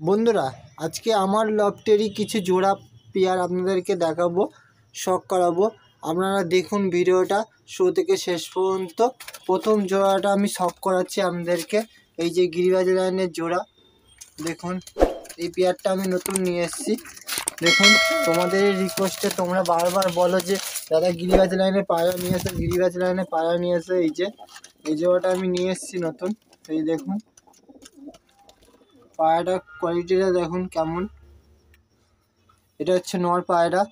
বন্ধুরা আজকে আমার লফটেরই কিছু জোড়া পেয়ার আপনাদেরকে দেখাবো, শখ করাবো। আপনারা দেখুন ভিডিওটা শুরু থেকে শেষ পর্যন্ত। প্রথম জোড়াটা আমি শখ করাচ্ছি আপনাদেরকে। এই যে গিরিবাজ লাইনের জোড়া দেখুন, এই পেয়ারটা আমি নতুন নিয়ে এসেছি। দেখুন তোমাদের রিকোয়েস্টে তোমরা বারবার বলো যে দাদা গিরিবাজ লাইনে পায়রা নিয়ে এসো, গিরিবাজ লাইনে পায়রা নিয়ে এসো। এই জোড়াটা আমি নিয়ে এসেছি নতুন। এই দেখুন পায়রাটার কোয়ালিটিটা দেখুন কেমন। এটা হচ্ছে নর পায়রা,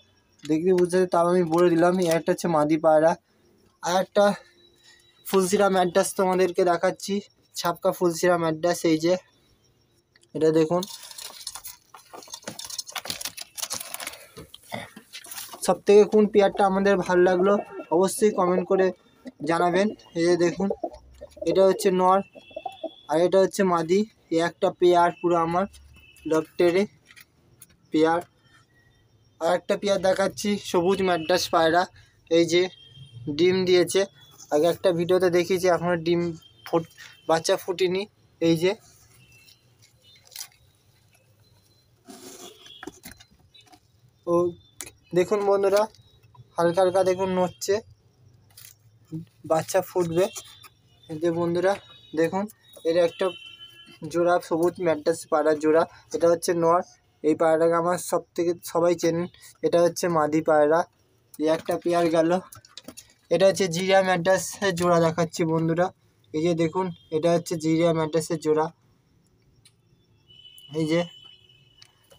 দেখতে বুঝতে তাও আমি বলে দিলাম। একটা হচ্ছে মাদি পায়রা, আর একটা ফুলসিরা ম্যাড্রাস তোমাদেরকে দেখাচ্ছি, ছাপকা ফুলসিরা ম্যাড্রাস। এই যে এটা দেখুন, সব থেকে কোন পেয়ারটা আমাদের ভালো লাগলো অবশ্যই কমেন্ট করে জানাবেন। এই যে দেখুন এটা হচ্ছে নর আর এটা হচ্ছে মাদি। এই একটা পেয়ার পুরো আমার লফটেরে পেয়ার। আর একটা পেয়ার দেখাচ্ছি সবুজ ম্যাড্রাস পায়রা। এই যে ডিম দিয়েছে, আগে একটা ভিডিওতে দেখিয়েছি, এখনও ডিম বাচ্চা ফুটিনি। এই যে ও দেখুন বন্ধুরা, হালকা হালকা দেখুন নড়ছে, বাচ্চা ফুটবে। এই যে বন্ধুরা দেখুন, এটা একটা জোড়া সবুজ ম্যাড্রাস পায়রার জোড়া। এটা হচ্ছে নর। এই পায়রাটাকে আমার সবাই চেনেন। এটা হচ্ছে মাদি পায়রা। এই একটা পেয়ার গেল। এটা হচ্ছে জিরিয়া ম্যাড্রাসের জোড়া দেখাচ্ছি বন্ধুরা। এই যে দেখুন এটা হচ্ছে জিরিয়া ম্যাড্রাসের জোড়া। এই যে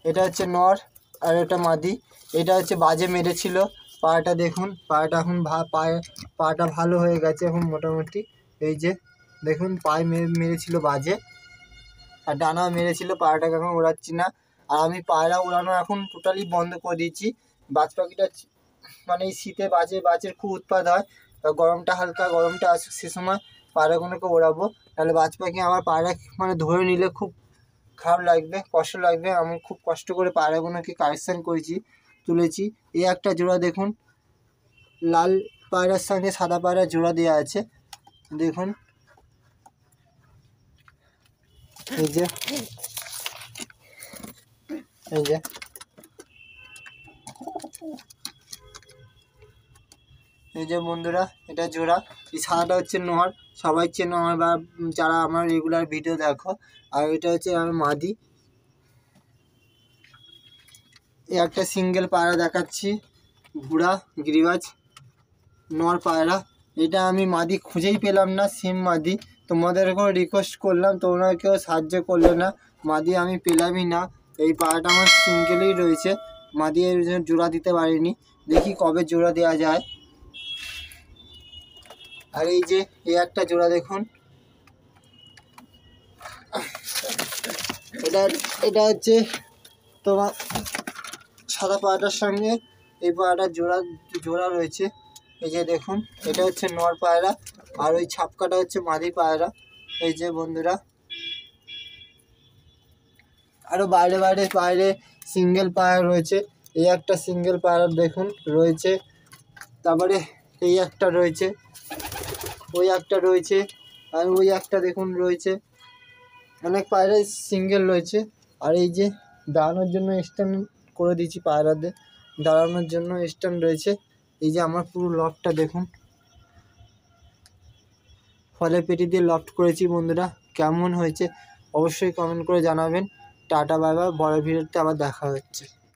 এটা হচ্ছে নর আর এটা মাদি। এটা হচ্ছে বাজে মেরেছিল পায়রাটা, দেখুন পায়রাটা এখন পাটা ভালো হয়ে গেছে এখন মোটামুটি। এই যে দেখুন পায়ে মেরেছিল বাজে, আর ডানা মেরেছিল। পায়রাটাকে এখন ওড়াচ্ছি না, আর আমি পায়রা ওড়ানো এখন টোটালি বন্ধ করে দিয়েছি। বাজ পাখিটা মানে এই শীতে বাজের খুব উৎপাত হয়, গরমটা আসুক সে সময় পায়রাগুলোকে ওড়াবো। তাহলে বাজ পাখি আমার পায়রা মানে ধরে নিলে খুব খারাপ লাগবে, কষ্ট লাগবে। আমি খুব কষ্ট করে পায়রাগুলোকে কালেকশান করেছি, তুলেছি। এই একটা জোড়া দেখুন, লাল পায়রার সঙ্গে সাদা পায়রার জোড়া দেওয়া আছে দেখুন। এই যে এই যে এই যে বন্ধুরা এটা জোড়া। এই সাদাটা হচ্ছে নর, সবাই চেনো আমার বা যারা আমার রেগুলার ভিডিও দেখো। আর এটা হচ্ছে আমার মাদি। এই একটা সিঙ্গেল পায়রা দেখাচ্ছি, ঘুরা গিরিবাজ নর পায়রা। এটা আমি মাদি খুঁজেই পেলাম না, সেম মাদি। তোমাদেরকেও রিকোয়েস্ট করলাম, তোমরা কেউ সাহায্য করলে না, মাদি আমি পেলামই না। এই পায়রাটা আমার সিঙ্গেলই রয়েছে, মাদি এর জন্য জোড়া দিতে পারিনি। দেখি কবে জোড়া দেওয়া যায়। আর এই যে এই একটা জোড়া দেখুন, এটা হচ্ছে তোমার সাদা পায়রাটার সঙ্গে এই পায়রাটার জোড়া রয়েছে। এই যে দেখুন এটা হচ্ছে নর পায়রা, আর ওই ছাপকাটা হচ্ছে মাদি পায়রা। এই যে বন্ধুরা আরও বাইরে সিঙ্গেল পায়রা রয়েছে। এই একটা সিঙ্গেল পায়রা দেখুন রয়েছে, তারপরে এই একটা রয়েছে, ওই একটা রয়েছে, আর ওই একটা দেখুন রয়েছে। অনেক পায়রাই সিঙ্গেল রয়েছে। আর এই যে দাঁড়ানোর জন্য স্ট্যান্ড করে দিয়েছি, পায়রাদের দাঁড়ানোর জন্য স্ট্যান্ড রয়েছে। এই যে আমার পুরো লফটটা দেখুন, ফলের পেটি দিয়ে লফট করেছি বন্ধুরা। কেমন হয়েছে অবশ্যই কমেন্ট করে জানাবেন। টাটা বাই বাই, বড় ভিডিওতে আবার দেখা হচ্ছে।